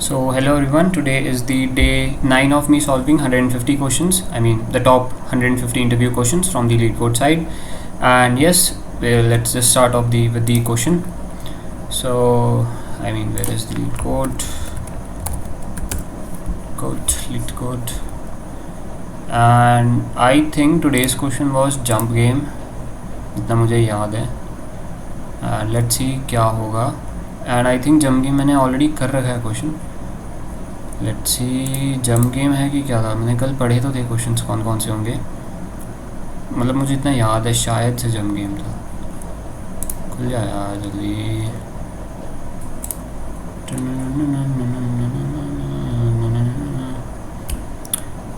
So hello everyone, today is the day 9 of me solving 150 questions. I mean the top 150 interview questions from the LeetCode side. And yes, let's just start off with the question. So where is the LeetCode? LeetCode. And I think today's question was jump game, जितना मुझे याद है. And let's see क्या होगा. And I think जम game मैंने already कर रखा है क्वेश्चन. लेट्स सी जम गेम है कि क्या था. मैंने कल पढ़े तो थे क्वेश्चंस कौन कौन से होंगे. मतलब मुझे इतना याद है शायद से जम गेम था. खुल जाए यार जल्दी.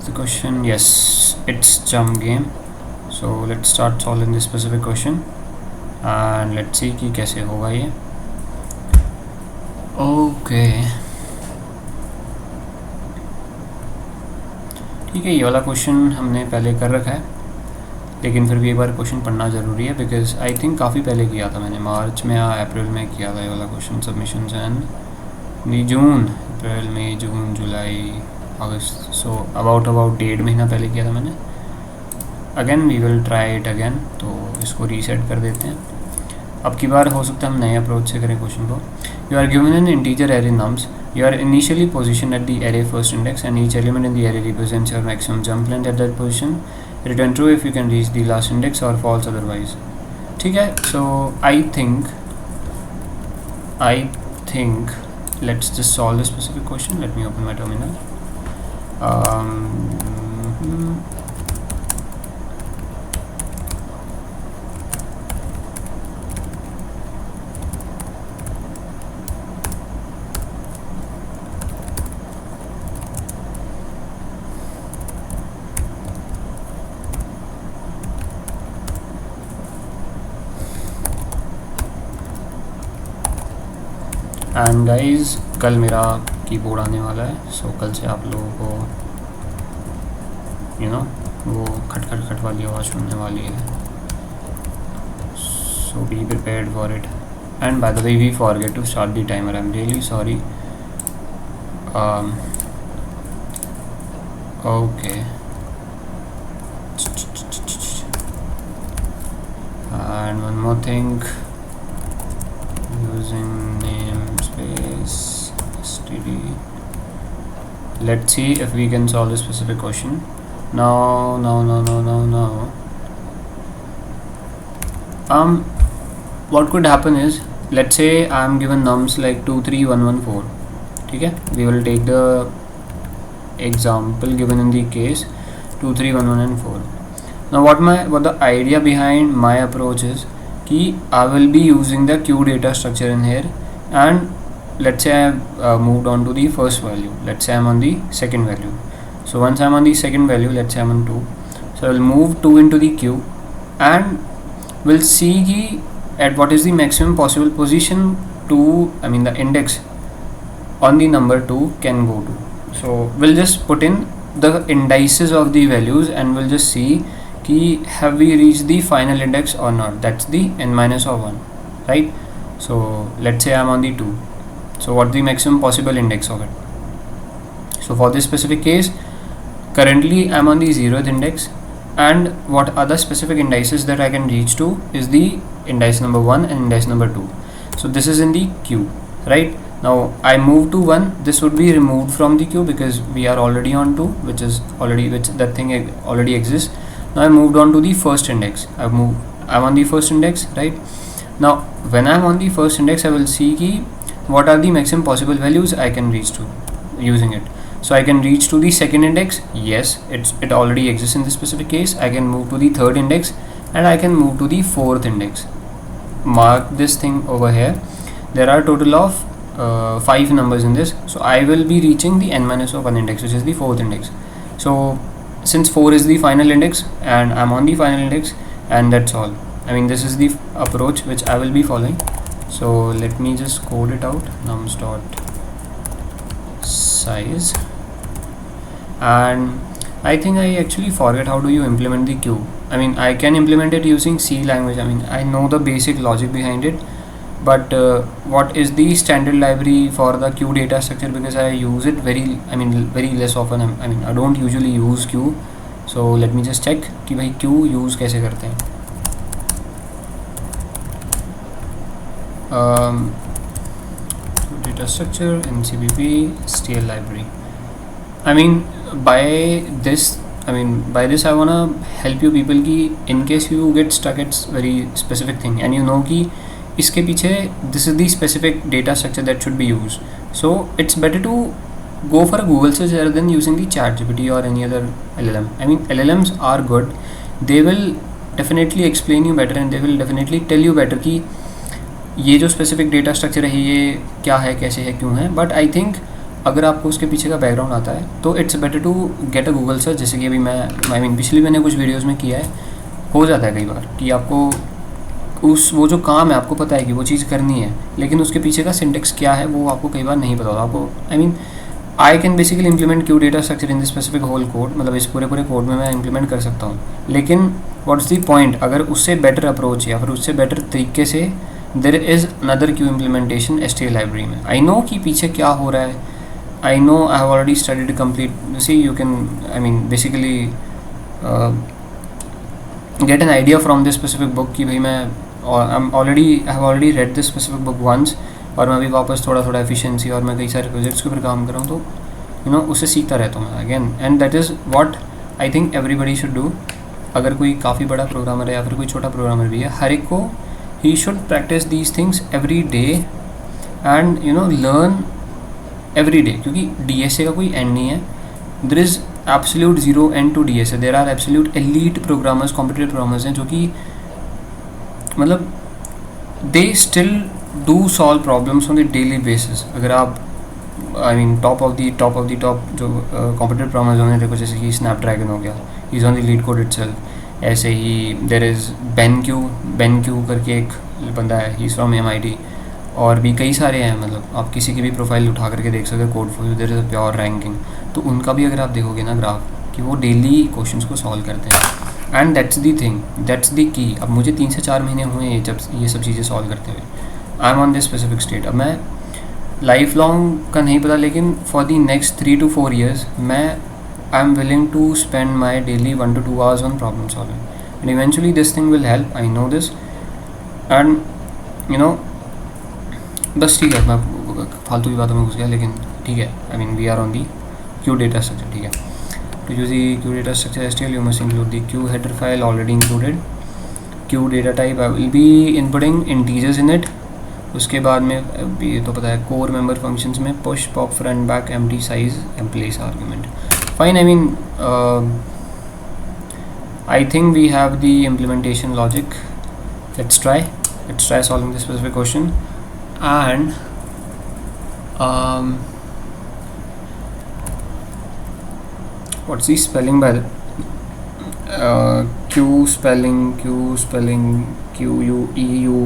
The question, yes, it's jump game. So let's start solving this specific question and let's see कि कैसे होगा ये. ओके ठीक है, ये वाला क्वेश्चन हमने पहले कर रखा है, लेकिन फिर भी एक बार क्वेश्चन पढ़ना ज़रूरी है बिकॉज आई थिंक काफ़ी पहले किया था मैंने. मार्च में या अप्रैल में किया था ये वाला क्वेश्चन सबमिशन एंड जून, अप्रैल मई जून जुलाई अगस्त. सो अबाउट 1.5 महीना पहले किया था मैंने. Again we will try it again. तो इसको रीसेट कर देते हैं. अब की बार हो सकता है हम नए अप्रोच से करें क्वेश्चन को. You are given an integer array nums. You are initially positioned at the array first index and each element in the array represents your maximum jump length at that position. Return true if you can reach the last index or false otherwise. ठीक है. So I think let's just solve this specific question. Let me open my terminal. And guys कल मेरा keyboard आने वाला है. सो कल से आप लोगों को वो खट खट खट वाली आवाज़ सुनने वाली है. So be prepared for it. And by the way we forget to start the timer. I am really sorry. Okay and one more thing, using namespace std. Let's see if we can solve this specific question. No. What could happen is, let's say I am given nums like 2 3 1 1 4. ठीक है, we will take the example given in the case 2 3 1 1 and 4. Now what the idea behind my approach is कि I will be using the queue data structure in here, and let's say I have moved on to the first value. Let's say I'm on the second value. So once I'm on the second value, let's say I'm on 2. So I will move 2 into the queue and we'll see कि at what is the maximum possible position the index on the number 2 can go to. So we'll just put in the indices of the values and we'll just see कि have we reached the final index or not. That's the n minus of 1, right? So let's say I'm on the 2. So what the maximum possible index of it? So for this specific case, currently I'm on the 0th index, and what other specific indices that I can reach to is the index number 1 and index number 2. So this is in the queue, right? Now I move to 1. This would be removed from the queue because we are already on 2, which that thing already exists. Now I moved on to the first index. I'm on the first index, right? Now when I'm on the first index, I will see ki what are the maximum possible values I can reach to using it. So I can reach to the second index. Yes, it already exists in this specific case. I can move to the third index and I can move to the fourth index. Mark this thing over here. There are total of 5 numbers in this. So I will be reaching the n minus of 1 index, which is the fourth index. So since 4 is the final index and I'm on the final index, and that's all. This is the approach which I will be following. So let me just code it out. Nums dot size. And I think I actually forget how do you implement the queue. I can implement it using C language. I know the basic logic behind it, but what is the standard library for the queue data structure? Because I use it very less often. I don't usually use queue, so let me just check कि भाई queue use कैसे करते हैं. Data structure in CBP STL library. By this I wanna help you people कि in case you get stuck, it's very specific thing and you know कि इसके पीछे this is the specific data structure that should be used. So it's better to go for a Google search rather than using the ChatGPT or any other LLM. LLMs are good. They will definitely explain you better and they will definitely tell you better कि ये जो specific data structure है ये क्या है, कैसे है, क्यों है. बट आई थिंक अगर आपको उसके पीछे का बैकग्राउंड आता है तो it's better to get a Google search. जैसे कि अभी पिछली मैंने कुछ वीडियोज़ में किया है. हो जाता है कई बार कि आपको वो जो काम है आपको पता है कि वो चीज़ करनी है, लेकिन उसके पीछे का सिंटेक्स क्या है वो आपको कई बार नहीं पता होता. आपको I can basically implement queue data structure in this specific whole code. मतलब इस पूरे कोड में मैं इम्प्लीमेंट कर सकता हूँ, लेकिन व्हाट्स द पॉइंट अगर उससे बेटर अप्रोच या फिर उससे बेटर तरीके से there is another queue implementation STL library में. आई नो कि पीछे क्या हो रहा है. I know I have already studied complete. See you can basically get an idea from this specific book कि भाई मैं I have already read this specific book once और मैं अभी वापस थोड़ा एफिशिएंसी और मैं कई सारे प्रोजेक्ट्स के ऊपर काम कर रहा हूँ. तो उससे सीखता रहता हूँ मैं again. And that is what I think everybody should do. अगर कोई काफ़ी बड़ा प्रोग्रामर है या फिर कोई छोटा प्रोग्रामर भी है, हर एक को he should practice these things every day and learn every day. क्योंकि DSA का कोई end नहीं है. There is absolute zero end to DSA. There are absolute elite programmers, competitive programmers हैं जो कि मतलब they still do solve problems on the daily basis. अगर आप top of the top जो competitive programmers होंगे, देखो जैसे कि Snapdragon हो गया, he's on the lead code itself. ऐसे ही देर इज़ बेनक्यू करके एक बंदा है, ही इज़ फ्रॉम MIT. और भी कई सारे हैं. मतलब आप किसी की भी प्रोफाइल उठा करके देख सकते हो code for there is a pure ranking. तो उनका भी अगर आप देखोगे ना ग्राफ कि वो डेली क्वेश्चंस को सॉल्व करते हैं. And that's the thing, that's the की. अब मुझे 3 से 4 महीने हुए हैं जब ये सब चीज़ें सॉल्व करते हुए. I am on this specific state. अब मैं लाइफ लॉन्ग का नहीं पता, लेकिन for the next 3 to 4 years I am willing to spend my daily 1 to 2 hours on problem solving, and eventually this thing will help. I know this, and बस ठीक है. मैं फालतू की बातों में घुस गया, लेकिन ठीक है. we are on the queue data structure. ठीक है. To use the queue data structure STL, you must include the queue header file already included. Queue data type, I will be inputting integers in it. उसके बाद में ये तो पता है core member functions में push, pop, front, back, empty, size and place argument. Fine. I think we have the implementation logic. Let's try solving this specific question. And what's the spelling by Q spelling QUEUE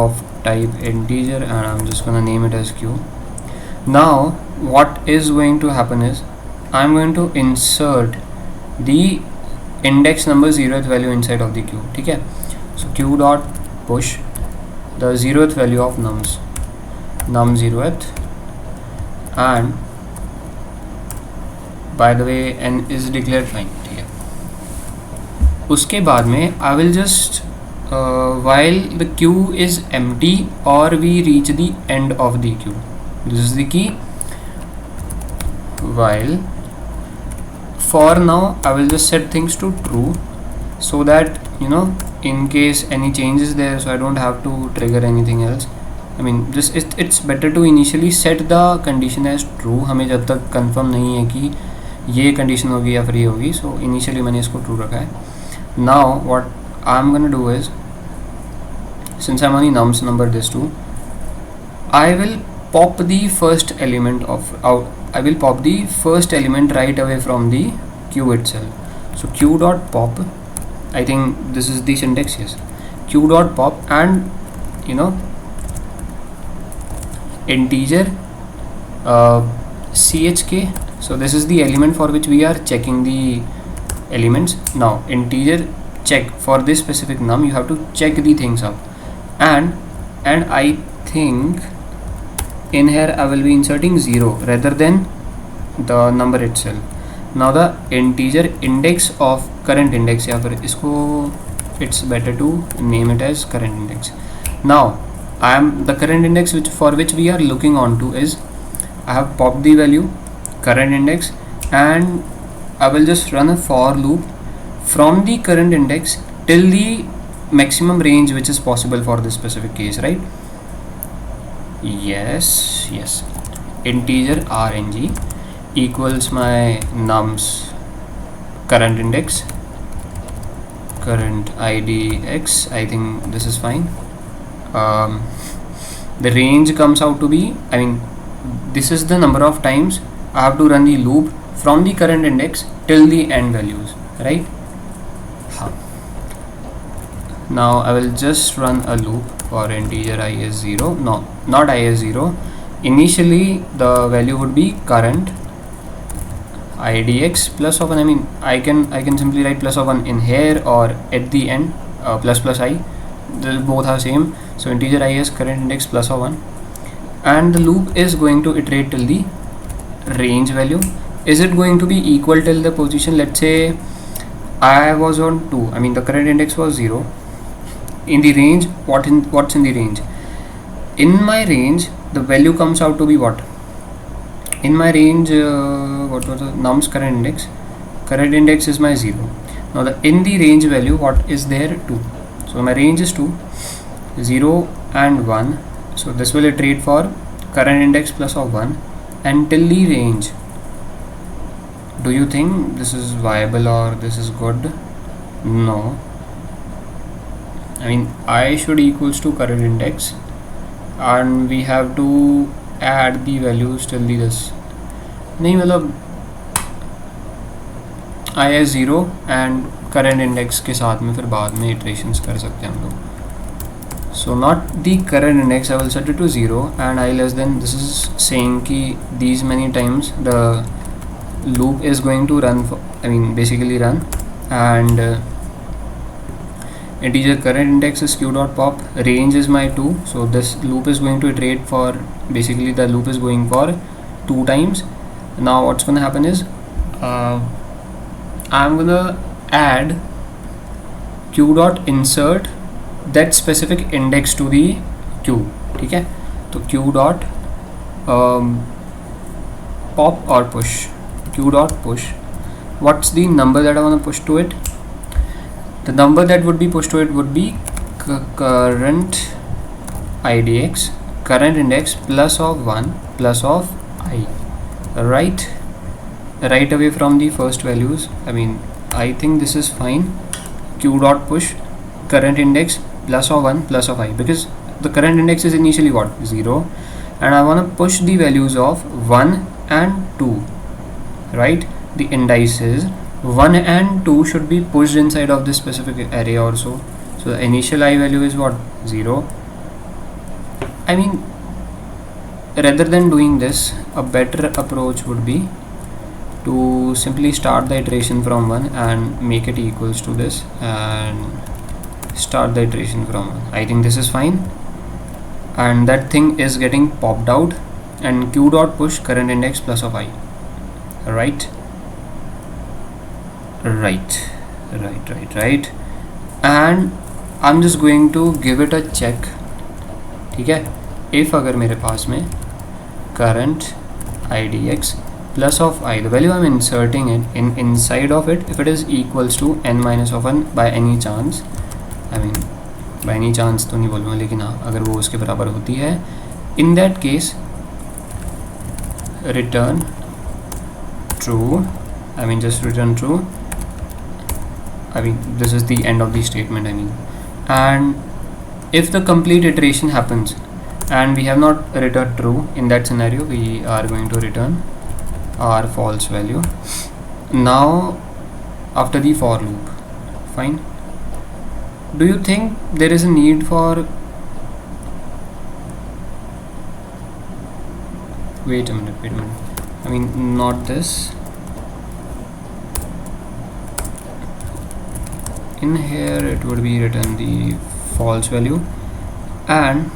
of type integer, and I'm just gonna name it as Q. Now what is going to happen is I'm going to insert the index number 0th value inside of the queue. ठीक है. So q dot push the 0th value of num 0th, and by the way n is declared fine. ठीक है. उसके बाद में I will just while the queue is empty or we reach the end of the queue, this is the key. While for now I will just set things to true so that in case any change is there, so I don't have to trigger anything else. just it's better to initially set the condition as true. हमें जब तक confirm नहीं है कि ये condition होगी या फिर ये होगी, so initially मैंने इसको true रखा है. Now what I'm gonna do is, since I'm on the nums number this 2, I will pop the first element I will pop the first element right away from the queue itself. So q dot pop, I think this is the syntax. Yes, q dot pop and integer chk. So this is the element for which we are checking the elements. Now integer check for this specific num, you have to check the things up, and I think in here I will be inserting 0 rather than the number itself. Now the integer index of current index, या फिर इसको it's better to name it as current index. Now the current index for which we are looking on to is, I have popped the value current index, and I will just run a for loop from the current index till the maximum range which is possible for this specific case, right? Yes, integer rng equals my nums current index, current id x. I think this is fine. The range comes out to be, I mean, this is the number of times I have to run the loop from the current index till the end values, right? Now I will just run a loop for integer I is 0. No, not I is 0. Initially the value would be current idx plus of 1. I mean, I can simply write plus of 1 in here or at the end, plus I. Both are same. So integer I is current index plus of 1, and the loop is going to iterate till the range value. Is it going to be equal till the position? Let's say I was on 2. I mean, the current index was 0. In the range, what's in the range? In my range, the value comes out to be what? In my range, what was the nums current index? Current index is my 0. Now in the range value, what is there? 2. So my range is 2, 0 and 1. So this will iterate for current index plus of 1 until the range. Do you think this is viable or this is good? No. I mean, I should equals to current index, and we have to add the values till the this. नहीं, मतलब I is 0 and current index के साथ में फिर बाद में iterations कर सकते हैं हम लोग. So not the current index, I will set it to 0 and I less than, this is saying कि these many times the loop is going to run for, I mean basically run, and integer current index is q dot pop, range is my 2. So this loop is going to iterate for, basically the loop is going for 2 times. Now what's going to happen is I'm going to add q dot insert that specific index to the queue. ठीक है, तो q dot pop or push, q dot push. What's the number that I want to push to it? The number that would be pushed to it would be current idx, current index plus of 1 plus of I, right away from the first values. I mean, I think this is fine. Q dot push current index plus of 1 plus of I, because the current index is initially what? 0, and I want to push the values of 1 and 2, right? The indices 1 and 2 should be pushed inside of this specific array also. So the initial I value is what? 0. I mean, rather than doing this, a better approach would be to simply start the iteration from 1 and make it equals to this and start the iteration from 1. I think this is fine, and that thing is getting popped out, and q dot push current index plus of I, right, and I'm just going to give it a check. ठीक है, if अगर मेरे पास में current idx plus of I, the value I'm inserting it inside of it, if it is equals to n minus of 1 by any chance, I mean by any chance तो नहीं बोलूँगा, लेकिन हाँ अगर वो उसके बराबर होती है, in that case return true. I mean just return true. I mean this is the end of the statement, I mean, and if the complete iteration happens and we have not returned true, in that scenario we are going to return our false value. Now after the for loop, fine. Do you think there is a need for, wait a minute, I mean not this, in here it would be written the false value, and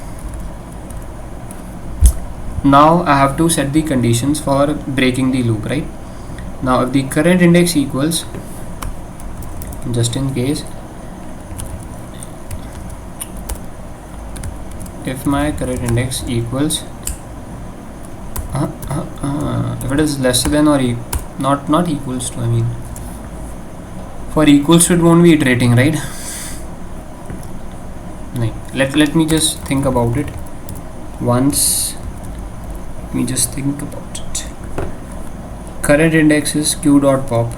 now I have to set the conditions for breaking the loop, right? Now if the current index equals, just in case, if my current index equals if it is less than or not equals to, I mean for equals to it won't be iterating, right? No. Let me just think about it once. Let me just think about it. Current index is q dot pop.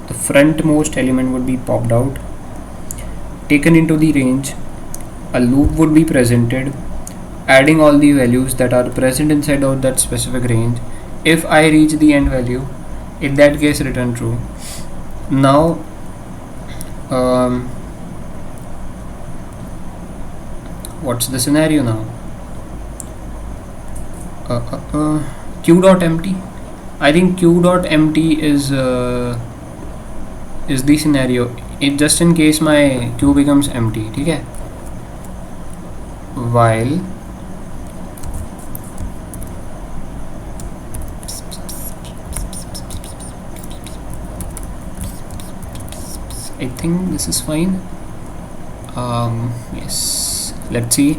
The frontmost element would be popped out, taken into the range. A loop would be presented, adding all the values that are present inside of that specific range. If I reach the end value, in that case return true. Now what's the scenario now? Q dot empty. I think q dot empty is the scenario. It just in case my queue becomes empty, ठीक है? While I think this is fine. Yes, let's see.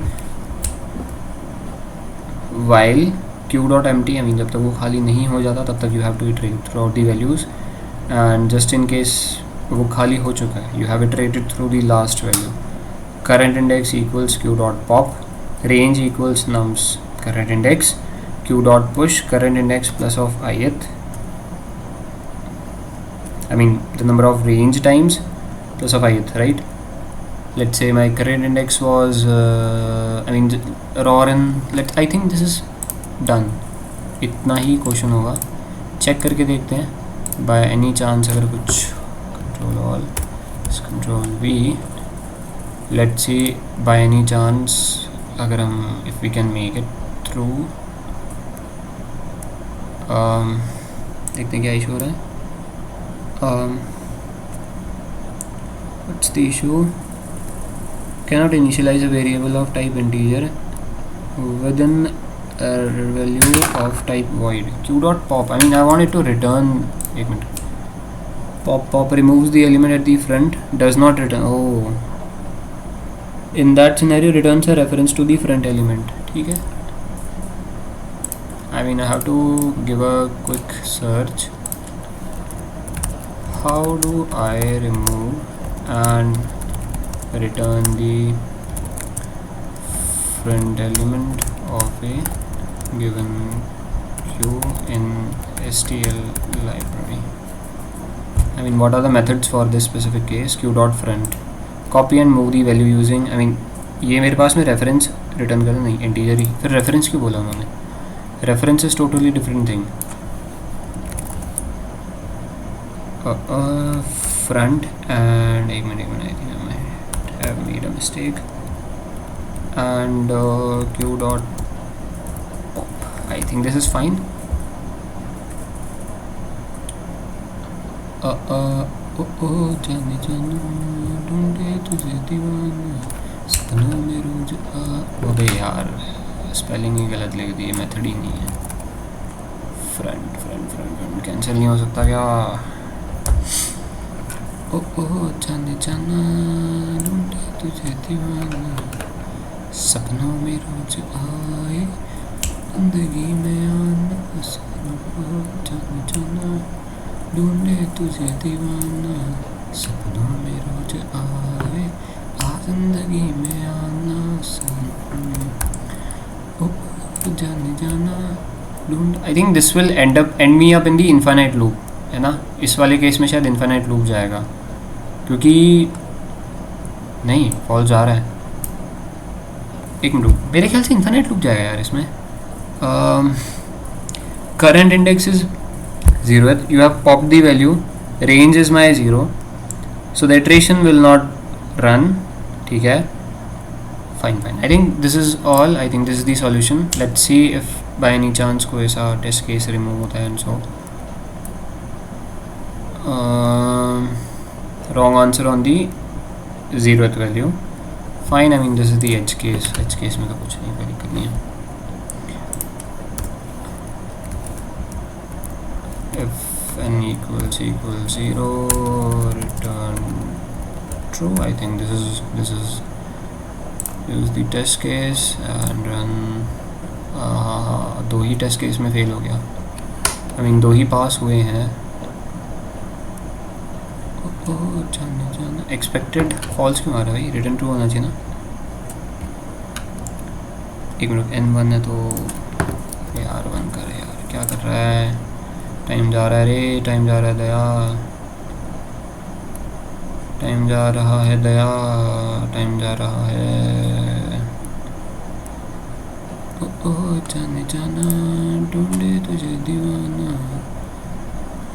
While q dot empty, I mean जब तक वो खाली नहीं हो जाता तब तक you have to iterate throughout the values, and just in case वो खाली हो चुका है, you have iterated through the last value. Current index equals q dot pop, range equals nums current index, q dot push current index plus of ith, I mean the number of range times plus of ith, right? Let's say my current index was I mean raw and I think this is done. इतना ही question होगा, check करके देखते हैं bye any chance अगर कुछ. Control all, control V, let's see by any chance अगर हम if we can make it through. देखते हैं क्या इशू हो रहा है. what's the issue? Cannot initialize a variable of type integer within a value of type void. Q dot pop, I mean I want it to return. एक minute. Pop removes the element at the front, does not return. Oh, in that scenario returns a reference to the front element. ठीक है. I mean I have to give a quick search. How do I remove and return the front element of a given queue in STL library? I mean what are the methods for this specific case? Q dot front, copy and move the value using, I mean ये मेरे पास में reference return करना नहीं, integer ही. फिर reference क्यों बोला उन्होंने? Reference is totally different thing. Front and एक minute I think I might have made a mistake. And q dot pop, I think this is fine. जाने जाना ढूंढे तुझे दीवाना सपनों में रोज अबे यार स्पेलिंग ही गलत लिख दी है, मेथड ही नहीं है. Front front front front cancel नहीं हो सकता क्या? जाने जाना ढूंढे तुझे दीवाना सपनों में रोज आए जिंदगी में आना जाने जाना ढूंढे तुझे दीवाना सपनों में रोज आए जिंदगी में आना जाने जाना ढूंढ. आई think this will and me up in the infinite loop, है ना? इस वाले केस में शायद इन्फाइनाइट लूप जाएगा क्योंकि नहीं फॉल्स आ रहा है. एक मिनट, मेरे ख्याल से इन्फाइनाइट लूप जाएगा यार इसमें. Current index is 0, you have popped the value, range is my 0, so the iteration will not run. ठीक है, fine. I think this is all. I think this is the solution. Let's see if by any chance कोई ऐसा test case remove होता है and so. Wrong answer on the 0th value. Fine, I mean this is the edge case. Edge case में तो कुछ नहीं, कोई दिक्कत नहीं है. If n equals 0, return true. I think this is use the test case and run. दो ही test case में फेल हो गया. I mean दो ही पास हुए हैं. एक्सपेक्टेड फॉल्स क्यों आ रहा है भाई? रिटर्न ट्रू होना चाहिए ना. एक मिनट, n1 है तो यार 1 कर यार, क्या कर रहा है? टाइम जा रहा है रे, टाइम जा रहा है दया, टाइम जा रहा है दया, टाइम जा रहा है. ओ जाने जाना ढूंढे तुझे दीवाना.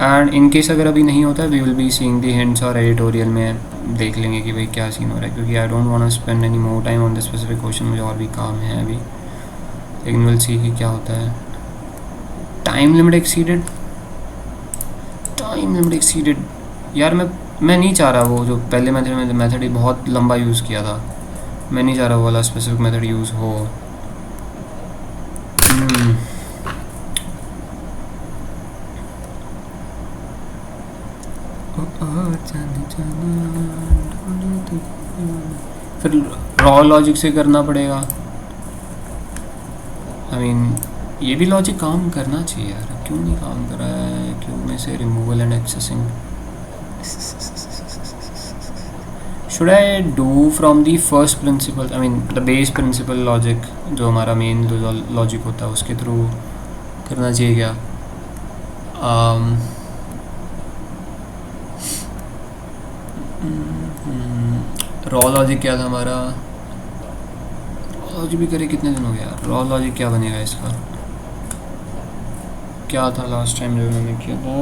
एंड इन केस अगर अभी नहीं होता, we will be seeing the hints और एडिटोरियल में देख लेंगे कि भाई क्या सीन हो रहा है, क्योंकि I don't want to spend any more time on this specific question. मुझे और भी काम है अभी, लेकिन विल सी कि क्या होता है. Time limit exceeded, time limit exceeded. यार मैं नहीं चाह रहा वो जो पहले मेथड ही बहुत लंबा यूज़ किया था. मैं नहीं चाह रहा वो वाला स्पेसिफिक मेथड यूज़ हो. फिर रॉ लॉजिक से करना पड़ेगा. आई मीन ये भी लॉजिक काम करना चाहिए यार, क्यों नहीं काम कर रहा है? क्यों में से removal and accessing. Should I do from the first principle, I mean the base principle logic, जो हमारा मेन लॉजिक होता है उसके थ्रू करना चाहिए क्या? रॉ लॉजिक क्या था हमारा? रॉ लॉजिक भी करे कितने दिन हो गया. रॉ लॉजिक क्या बनेगा इसका? क्या था लास्ट टाइम जो मैंने किया था?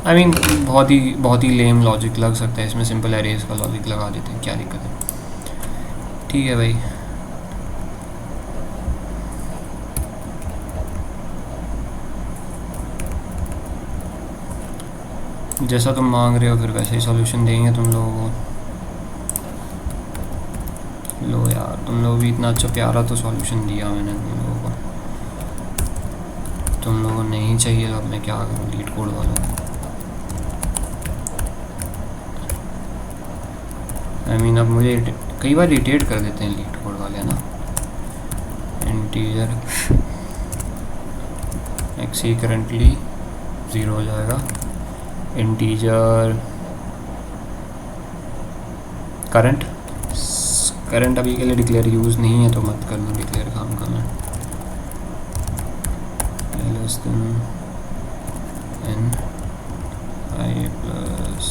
आई मीन बहुत ही लेम लॉजिक लग सकता है इसमें. सिंपल एरेज का लॉजिक लगा देते हैं, क्या दिक्कत है? ठीक है भाई. जैसा तुम मांग रहे हो फिर वैसे ही सॉल्यूशन देंगे तुम लोगों को. लो यार, तुम लोग भी इतना अच्छा प्यारा तो सॉल्यूशन दिया मैंने तुम लोगों को. तुम लोगों को नहीं चाहिए तो अब मैं क्या करूँ लीड कोड वालों को. आई मीन अब मुझे कई बार इरिटेट कर देते हैं लीड कोड वाले, है ना. इंटीजर एक्सी करंटली 0 हो जाएगा. इंटीजर करंट अभी के लिए डिक्लेयर यूज़ नहीं है तो मत करना डिक्लेयर काम का. मैं less than n I plus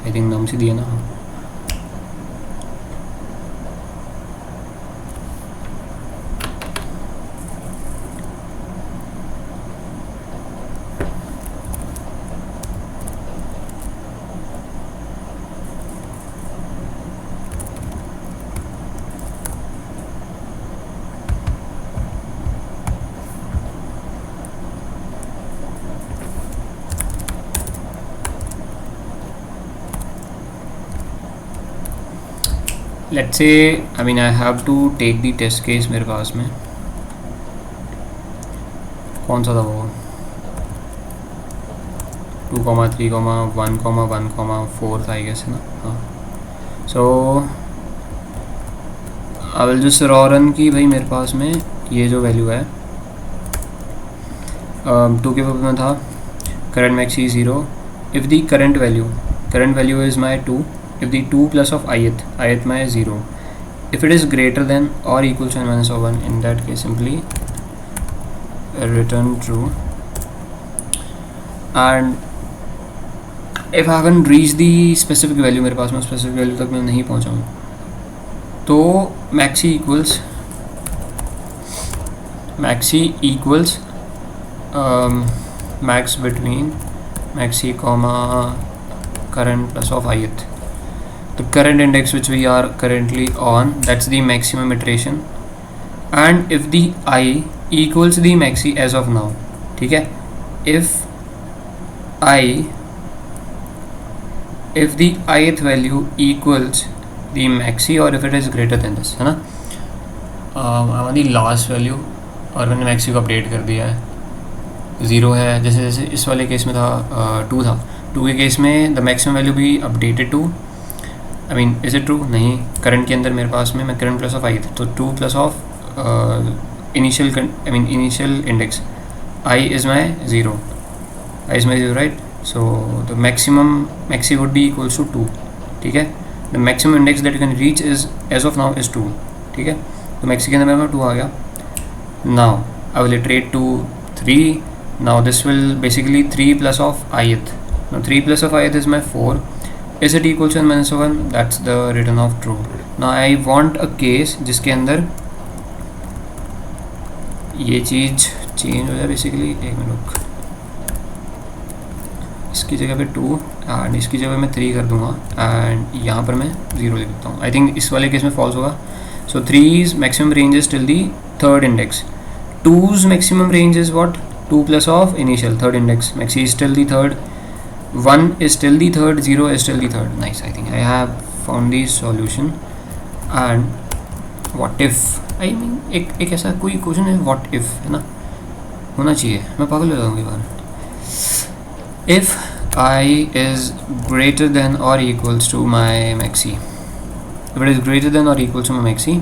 I think नाम से दिया ना. Let's say I mean I have to take the test case. मेरे पास में कौन सा था वो? 2,3,1,1,4 था आई गेस, है ना. हाँ. So I will just raw run की भाई मेरे पास में ये जो वैल्यू है 2 के में था current max E 0. If the current value is my 2, if the 2 plus of ith my 0, if it is greater than or equal to n minus of 1, in that case simply return true, and if I haven't reached the specific value, मेरे पास में specific value तक मैं नहीं पहुँचा हूँ, तो maxi equals max between maxi comma current plus of ith. The current index which we are currently on, that's the maximum iteration, and if the I equals the maxi as of now, ठीक है, if the ith value equals the maxi or if it is greater than this, है ना, हमारी last value और मैंने maxi को update कर दिया है, 0 है, जैसे जैसे इस वाले केस में था 2 था, 2 के केस में द मैक्सिमम वैल्यू भी updated to, I mean is it true, नहीं, करंट के अंदर मेरे पास में मैं करंट प्लस ऑफ आई, तो 2 plus of initial index I is my 0, right, so the maxi would be equals to 2, ठीक है, the maximum index that you can reach is as of now is 2, ठीक है, तो maxi के अंदर मेरे 2 आ गया. Now I will iterate to 3. Now this will basically 3 plus of ith. Now 3 plus of ith is my 4. Is it equal to n minus 1? That's the return of true. Now I want a case जिसके अंदर ये चीज़ change हो जाए basically. एक minute, इसकी जगह पे 2 and इसकी जगह मैं 3 कर दूंगा एंड यहाँ पर मैं 0 लिख देता हूँ. आई थिंक इस वाले केस में फॉल्स होगा. So 3's maximum range is till the third index. 2's maximum range is what? 2 plus of initial third index. Maxi is till the third. 1 is till the third. 0 is till the third. Nice. I think I have found the solution. And what if? I mean एक ऐसा कोई question है what if, है ना, होना चाहिए. मैं पागल हो जाऊँगी बार. If I is greater than or equals to my maxi. If it is greater than or equal to my maxi,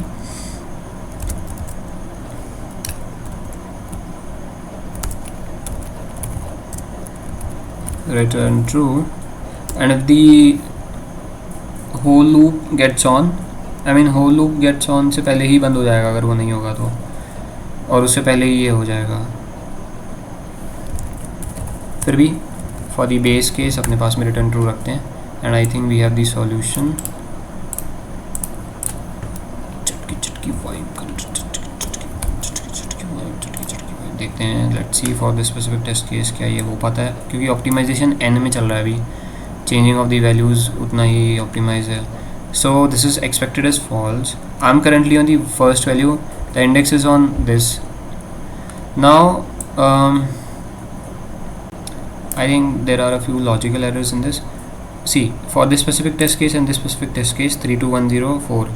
return true, and if the whole loop gets on, I mean whole loop gets on से पहले ही बंद हो जाएगा अगर वो नहीं होगा तो, और उससे पहले ही ये हो जाएगा. फिर भी for the base case अपने पास में return true रखते हैं, and I think we have the solution. देखते हैं, let's see for this specific test case क्या ये हो पाता है, क्योंकि ऑप्टिमाइजेशन n में चल रहा है अभी, चेंजिंग ऑफ द वैल्यूज़ उतना ही ऑप्टिमाइज है. So this is expected as false. I am currently on the first value, the index is on this. Now I think there are a few logical errors in this. See for this specific test case and this specific test case 32104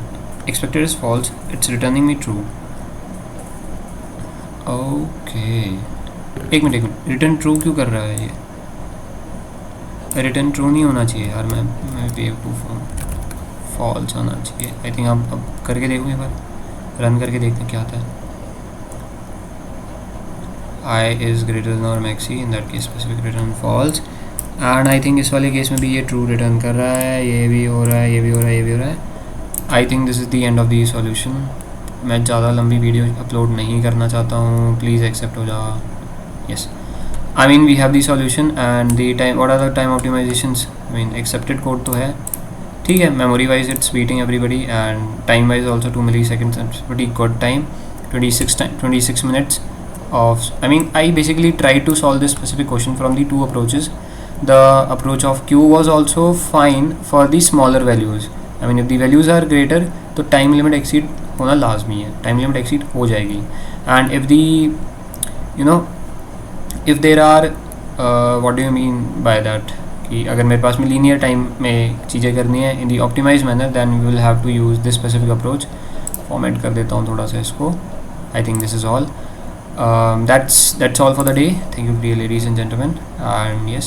expected is false, it's returning me true. Okay, एक minute, return true क्यों कर रहा है ये? Return true नहीं होना चाहिए यार, मैं बेवकूफ़ हूँ, फॉल्स होना चाहिए. आई थिंक अब करके देखूँ, एक बार रन करके देखते हैं क्या आता है. आई इज़ ग्रेटर देन और maxi, in that case specific return false. And I think इस वाले केस में भी ये ट्रू रिटर्न कर रहा है, ये भी हो रहा है, ये भी हो रहा है, ये भी हो रहा है. आई think this is the end of the solution. मैं ज़्यादा लंबी वीडियो अपलोड नहीं करना चाहता हूँ, प्लीज़ एक्सेप्ट हो जाओ. Yes, I mean we have the solution and the time, what are the time optimizations. I mean accepted code तो है, ठीक है. Memory wise it's beating everybody and time wise also 2 milliseconds. It's pretty good time, 26 minutes of, I mean I basically tried to solve this specific question from the 2 approaches. The approach of Q was also fine for the smaller values. I mean if the values are greater तो time limit exceed होना लाजमी है, time limit exceed हो जाएगी. And if the, you know, if there are what do you mean by that, कि अगर मेरे पास में लीनियर टाइम में चीज़ें करनी है in the optimize manner, then we will have to use this specific approach. Format कर देता हूँ थोड़ा सा इसको. I think this is all. That's all for the day. Thank you dear ladies and gentlemen, and yes,